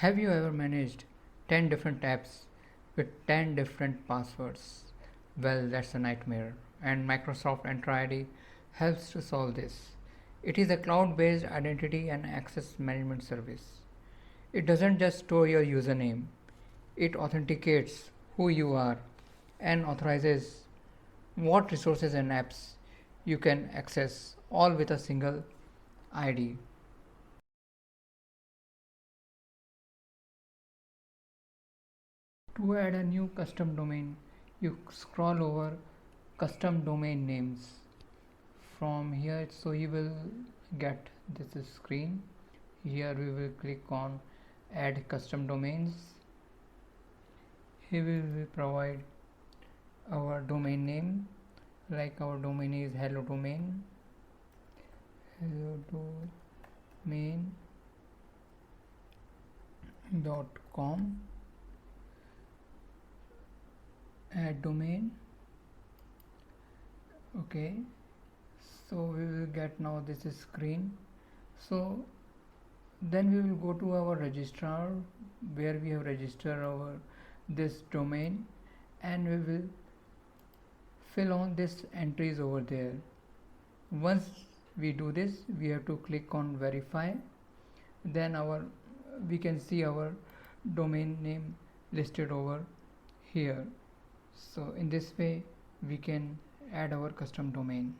Have you ever managed 10 different apps with 10 different passwords? Well, that's a nightmare, and Microsoft Entra ID helps to solve this. It is a cloud based identity and access management service. It doesn't just store your username, it authenticates who you are and authorizes what resources and apps you can access, all with a single ID. To add a new custom domain, you scroll over custom domain names. From here, so you will get this screen. Here we will click on add custom domains. Here we will provide our domain name, like our domain is hello domain, hellodomain.com. Add domain. Okay, so we will get now this screen. So then we will go to our registrar where we have registered our this domain, and we will fill on this entries over there. Once we do this, we have to click on verify. Then we can see our domain name listed over here. So in this way we can add our custom domain.